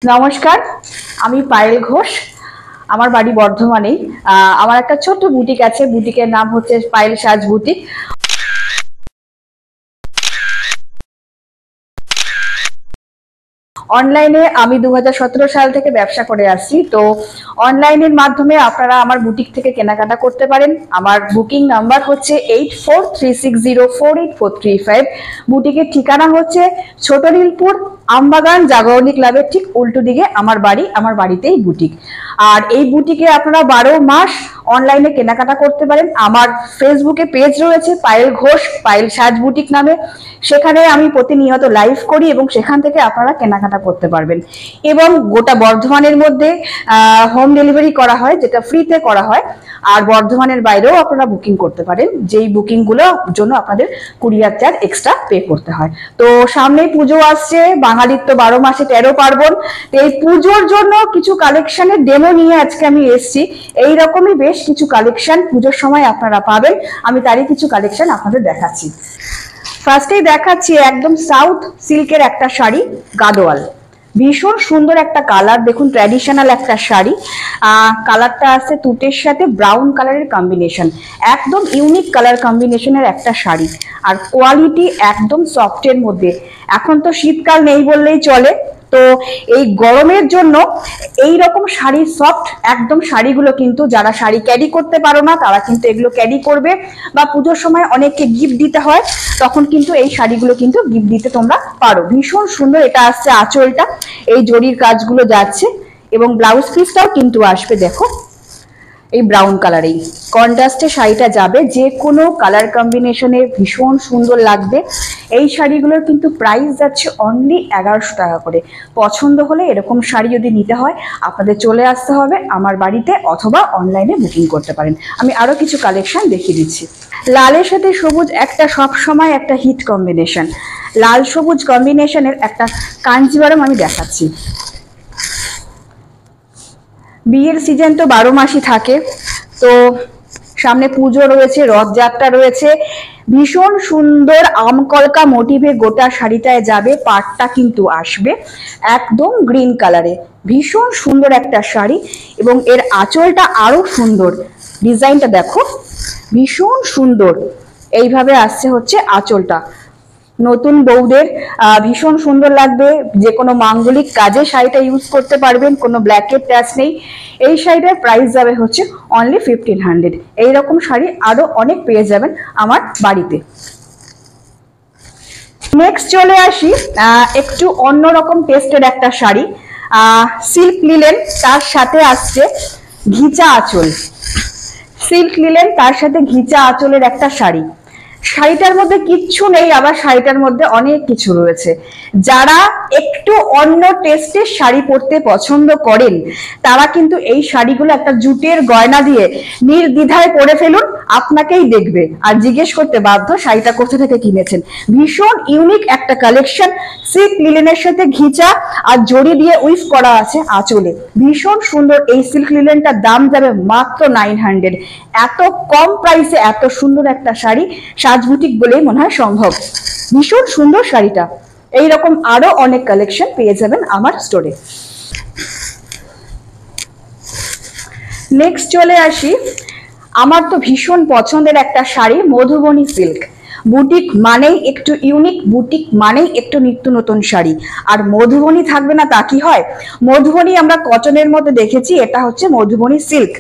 নমস্কার, আমি পায়েল ঘোষ। আমার বাড়ি বর্ধমানেই। আমার একটা ছোট্ট বুটিক আছে, বুটিকের নাম হচ্ছে পায়েল সাজ বুটিক। অনলাইনে আমি 2017 সাল থেকে ব্যবসা করে আসছি। তো অনলাইনের মাধ্যমে আপনারা আমার বুটিক থেকে কেনাকাটা করতে পারেন। আমার বুকিং নাম্বার হচ্ছে 8436048435। বুটিকের ঠিকানা হচ্ছে ছোট নীলপুর আমবাগান জাগরণী ক্লাবের ঠিক উল্টো দিকে আমার বাড়ি। আমার বাড়িতেই বুটিক। আর এই বুটিকে আপনারা 12 মাস অনলাইনে কেনাকাটা করতে পারেন। আমার ফেসবুকে পেজ রয়েছে পায়েল ঘোষ, পায়েল সাজ বুটিক নামে। সেখানে আমি প্রতিনিয়ত লাইভ করি এবং সেখান থেকে আপনারা কেনাকাটা করতে পারবেন। এবং গোটা বর্ধমানের মধ্যে হোম ডেলিভারি করা হয়, যেটা ফ্রিতে করা হয়। আর বর্ধমানের বাইরেও আপনারা বুকিং করতে পারেন, যেই বুকিং গুলোর জন্য আপনাদের কুরিয়ার চার্জ এক্সট্রা পে করতে হয়। তো সামনে পুজো আসছে, বাঙালির তো 12 মাসে 13 পার্বণ। এই পুজোর জন্য কিছু কালেকশনের ডেমো নিয়ে আজকে আমি এসেছি। এইরকমই বেশ কিছু কালেকশন পুজোর সময় আপনারা পাবেন। আমি তারই কিছু কালেকশন আপনাদের দেখাচ্ছি। ফার্স্টেই দেখাচ্ছি একদম সাউথ সিল্কের একটা শাড়ি, গাদোয়াল। ভীষণ সুন্দর একটা কালার, দেখুন ট্র্যাডিশনাল একটা শাড়ি। কালারটা আছে তুটের সাথে ব্রাউন কালারের কম্বিনেশন, একদম ইউনিক কালার কম্বিনেশনের একটা শাড়ি। আর কোয়ালিটি একদম সফটের মধ্যে। এখন তো শীতকাল নেই বললেই চলে, তো এই গরমের জন্য এই রকম শাড়ি, সফট একদম শাড়িগুলো কিন্তু যারা শাড়ি ক্যারি করতে পারো না তারা কিন্তু এগুলো ক্যারি করবে, বা পুজোর সময় অনেককে গিফট দিতে হয়, তখন কিন্তু এই শাড়িগুলো কিন্তু গিফট দিতে তোমরা পারো। ভীষণ সুন্দর। এটা আসছে আঁচলটা, এই জরির কাজগুলো যাচ্ছে, এবং ব্লাউজ পিসটাও কিন্তু আসবে দেখো এই ব্রাউন কালারেই। কন্ট্রাস্টে শাড়িটা যাবে, যে কোনো কালার কম্বিনেশনে ভীষণ সুন্দর লাগবে। এই শাড়িগুলোর কিন্তু প্রাইস যাচ্ছে অনলি 1100 টাকা করে। পছন্দ হলে এরকম শাড়ি যদি নিতে হয় আপনাদের চলে আসতে হবে আমার বাড়িতে, অথবা অনলাইনে বুকিং করতে পারেন। আমি আরো কিছু কালেকশন দেখিয়ে দিচ্ছি। লালের সাথে সবুজ একটা সব সময় একটা হিট কম্বিনেশন। লাল সবুজ কম্বিনেশনের একটা কাঞ্জিভারম আমি দেখাচ্ছি। বিয়ের সিজন তো 12 মাসই থাকে, তো সামনে পুজো রয়েছে, রথযাত্রা রয়েছে। ভীষণ সুন্দর আমকলকা মোটিভে গোটা শাড়িটায় যাবে, পাটটা কিন্তু আসবে একদম গ্রিন কালারে। ভীষণ সুন্দর একটা শাড়ি, এবং এর আঁচলটা আরো সুন্দর। ডিজাইনটা দেখো, ভীষণ সুন্দর। এইভাবে আসছে হচ্ছে আঁচলটা। নতুন বউদের ভীষণ সুন্দর লাগবে। যে কোনো মাঙ্গলিক কাজে শাড়িটা ইউজ করতে পারবেন, কোনো ব্ল্যাকের টাচ নেই। এই শাড়িটার প্রাইস যাবে হচ্ছে অনলি 1500। এইরকম শাড়ি আরো অনেক পেয়ে যাবেন আমার বাড়িতে। নেক্সট চলে আসি একটু অন্যরকম টেস্টের একটা শাড়ি, সিল্ক লিলেন, তার সাথে আসছে ঘিচা আঁচল। সিল্ক লিলেন তার সাথে ঘিচা আঁচলের একটা শাড়ি। শাড়িটার মধ্যে কিচ্ছু নেই, আবার শাড়িটার মধ্যে অনেক কিছু রয়েছে। যারা একটু অন্য টেস্টের শাড়ি পরতে পছন্দ করেন তারা কিন্তু এই শাড়িগুলো একটা জুটের গয়না দিয়ে নির্দ্বিধায় পরে ফেলুন, আপনাকেই দেখবে আর জিজ্ঞেস করতে বাধ্য শাড়িটা কোথা থেকে কিনেছেন। ভীষণ ইউনিক একটা কালেকশন। সিল্ক লিলেনের সাথে ঘিচা আর জড়ি দিয়ে উইভ করা আছে আঁচলে। ভীষণ সুন্দর। এই সিল্ক লিলেনটার দাম যাবে মাত্র 900। এত কম প্রাইসে এত সুন্দর একটা শাড়ি সাজ বুটিক বলেই মনে হয় সম্ভব। ভীষণ সুন্দর শাড়িটা। এইরকম আরো অনেক কালেকশন পেয়ে যাবেন আমার স্টোরে। নেক্সট চলে আসি, আমার তো ভীষণ পছন্দের একটা শাড়ি, মধুবনী সিল্ক। বুটিক মানেই একটু ইউনিক, বুটিক মানেই একটু নিত্য নতুন শাড়ি। আর মধুবনী থাকবে না তা কি হয়? মধুবনী আমরা কটনের মধ্যে দেখেছি, এটা হচ্ছে মধুবনী সিল্ক।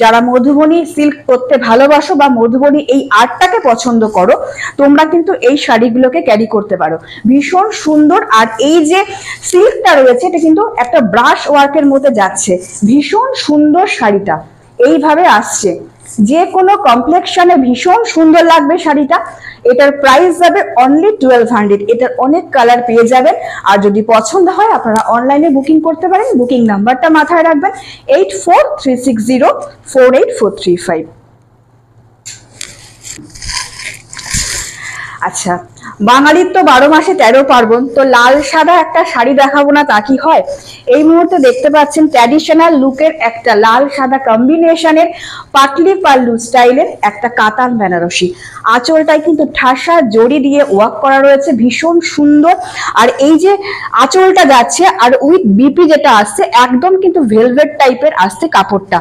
যারা মধুবনী সিল্ক পরতে ভালোবাসো বা মধুবনী এই আর্টটাকে পছন্দ করো, তোমরা কিন্তু এই শাড়িগুলোকে ক্যারি করতে পারো। ভীষণ সুন্দর। আর এই যে সিল্কটা রয়েছে এটা কিন্তু একটা ব্রাশ ওয়ার্কের মধ্যে যাচ্ছে। ভীষণ সুন্দর শাড়িটা এইভাবে আসছে, যে কোনো কমপ্লেক্সনে ভীষণ সুন্দর লাগবে শাড়িটা। এটার প্রাইস যাবে অনলি 1200। এটার অনেক কালার পেয়ে যাবেন। আর যদি পছন্দ হয় আপনারা অনলাইনে বুকিং করতে পারেন। বুকিং নাম্বারটা মাথায় রাখবেন, 8436048435। আচ্ছা, বাঙালির তো 12 মাসে 13 পার্বণ, তো লাল সাদা একটা শাড়ি দেখাবো না তা কি হয়? এই মুহূর্তে দেখতে পাচ্ছেন ট্র্যাডিশনাল লুকের একটা লাল সাদা কম্বিনেশনের পাটলি পাল্লু স্টাইলের একটা কাতান বেনারসি। আঁচলটায় কিন্তু ঠাসা জড়ি দিয়ে ওয়ার্ক করা রয়েছে, ভীষণ সুন্দর। আর এই যে আঁচলটা যাচ্ছে আর উইথ বিপি যেটা আসছে, একদম কিন্তু ভেলভেট টাইপের আসছে কাপড়টা।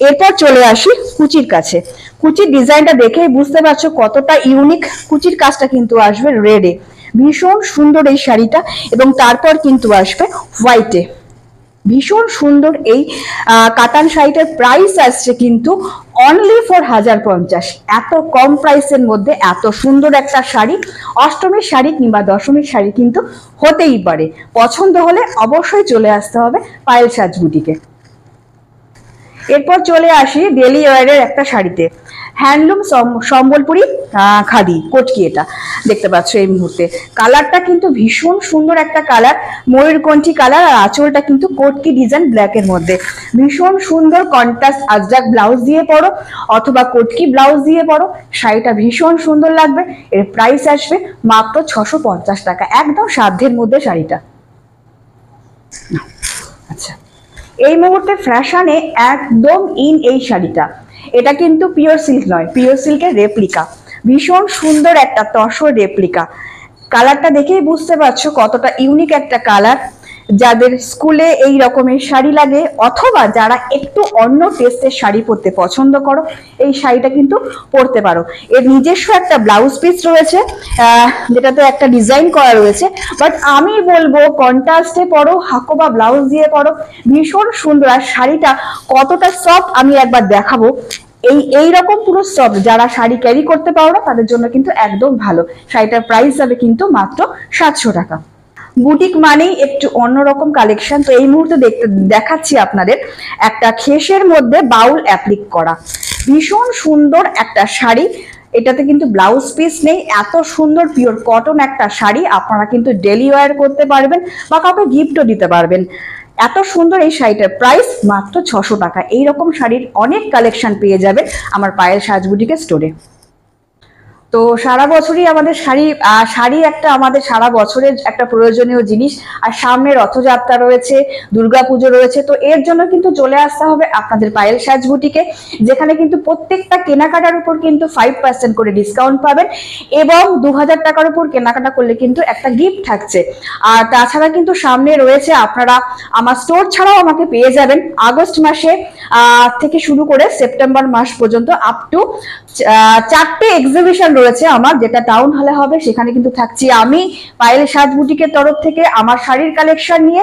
এরপর চলে আসি কুচির কাছে। কুচির ডিজাইনটা দেখেই বুঝতে পারছো কতটা ইউনিক। কুচির কাজটা কিন্তু আসবে রেডে, ভীষণ সুন্দর এই শাড়িটা। এবং তারপর কিন্তু আসবে হোয়াইটে, ভীষণ সুন্দর এই কাতান শাড়িটার প্রাইস আসছে কিন্তু অনলি ফর 1050। এত কম প্রাইসের মধ্যে এত সুন্দর একটা শাড়ি অষ্টমীর শাড়ি কিংবা দশমীর শাড়ি কিন্তু হতেই পারে। পছন্দ হলে অবশ্যই চলে আসতে হবে পায়েল সাজ বুটিকে। এরপর চলে আসি ডেলি ওয়ারের একটা শাড়িতে, হ্যান্ডলুম সম্বলপুরি খাদি কটকি। এটা দেখতে পাচ্ছ এই মুহূর্তে, কালারটা কিন্তু ভীষণ সুন্দর একটা কালার, ময়ূরকণ্ঠী কালার। আর আঁচলটা কিন্তু কটকি ডিজাইন ব্ল্যাকের মধ্যে, ভীষণ সুন্দর কন্ট্রাস্ট আজরাক ব্লাউজ দিয়ে পরো অথবা কটকি ব্লাউজ দিয়ে পরো, শাড়িটা ভীষণ সুন্দর লাগবে। এর প্রাইস আসবে মাত্র 650 টাকা, একদম সাধ্যের মধ্যে শাড়িটা। আচ্ছা, এই মুহূর্তে ফ্যাশনে একদম ইন এই শাড়িটা, এটা কিন্তু পিওর সিল্ক নয়, পিওর সিল্কের রেপ্লিকা, ভীষণ সুন্দর একটা তসর রেপ্লিকা। কালারটা দেখেই বুঝতে পারছো কতটা ইউনিক একটা কালার। যাদের স্কুলে এই রকমের শাড়ি লাগে অথবা যারা একটু অন্য টেস্টের শাড়ি পরতে পছন্দ করো, এই শাড়িটা কিন্তু পরতে পারো। এর নিজস্ব একটা ব্লাউজ পিস রয়েছে, যেটাতে একটা ডিজাইন করা রয়েছে, বাট আমি বলবো কন্ট্রাস্টে পরো, হাকোবা ব্লাউজ দিয়ে পরো, ভীষণ সুন্দর। আর শাড়িটা কতটা সফট আমি একবার দেখাবো। এইরকম পুরো সফট, যারা শাড়ি ক্যারি করতে পারো না তাদের জন্য কিন্তু একদম ভালো। শাড়িটার প্রাইস যাবে কিন্তু মাত্র 700 টাকা। বুটিক মানেই একটু অন্যরকম কালেকশন। তো এই মুহূর্তে দেখাচ্ছি আপনাদের একটা খেসের মধ্যে বাউল অ্যাপ্লিক করা ভীষণ সুন্দর একটা শাড়ি। এটাতে কিন্তু ব্লাউজ পিস নেই, এত সুন্দর পিওর কটন একটা শাড়ি আপনারা কিন্তু ডেলি ওয়্যার করতে পারবেন বা কাউকে গিফটও দিতে পারবেন। এত সুন্দর এই শাড়িটার প্রাইস মাত্র 600 টাকা। এইরকম শাড়ির অনেক কালেকশন পেয়ে যাবেন আমার পায়েল সাজ বুটিকের স্টোরে। তো সারা বছরই আমাদের শাড়ি একটা আমাদের সারা বছরের একটা প্রয়োজনীয় জিনিস। আর সামনে রথযাত্রা রয়েছে, দুর্গাপুজো রয়েছে, তো এর জন্য কিন্তু চলে আসতে হবে আপনাদের পায়েল সাজ বুটিকে, যেখানে কিন্তু প্রত্যেকটা কেনাকাটার উপর কিন্তু 5% করে ডিসকাউন্ট পাবেন এবং 2000 টাকার উপর কেনাকাটা করলে কিন্তু একটা গিফট থাকছে। আর তাছাড়া কিন্তু সামনে রয়েছে, আপনারা আমার স্টোর ছাড়াও আমাকে পেয়ে যাবেন আগস্ট মাসে থেকে শুরু করে সেপ্টেম্বর মাস পর্যন্ত আপ টু 4টে এক্সিবিশন রয়েছে আমার, যেটা টাউন হলে হবে। সেখানে কিন্তু থাকছি আমি পায়েল সাজ বুটিকের তরফ থেকে আমার শাড়ির কালেকশন নিয়ে।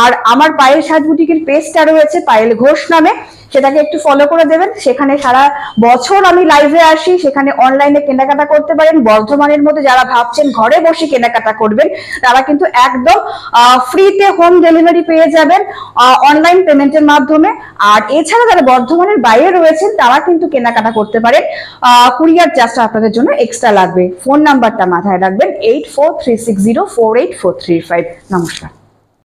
আর আমার পায়েল সাজ বুটিকের পেজটা রয়েছে পায়েল ঘোষ নামে, সেটাকে একটু ফলো করে দেবেন। সেখানে সারা বছর আমি লাইভে আসি, সেখানে অনলাইনে কেনাকাটা করতে পারেন। বর্ধমানের মধ্যে যারা ভাবছেন ঘরে বসে কেনাকাটা করবেন, তারা কিন্তু একদম ফ্রিতে হোম ডেলিভারি পেয়ে যাবেন অনলাইন পেমেন্টের মাধ্যমে। আর এছাড়া যারা বর্ধমানের বাইরে রয়েছেন তারা কিন্তু কেনাকাটা করতে পারেন, কুরিয়ার চার্জটা আপনাদের জন্য এক্সট্রা লাগবে। ফোন নাম্বারটা মাথায় রাখবেন 8436048435। নমস্কার।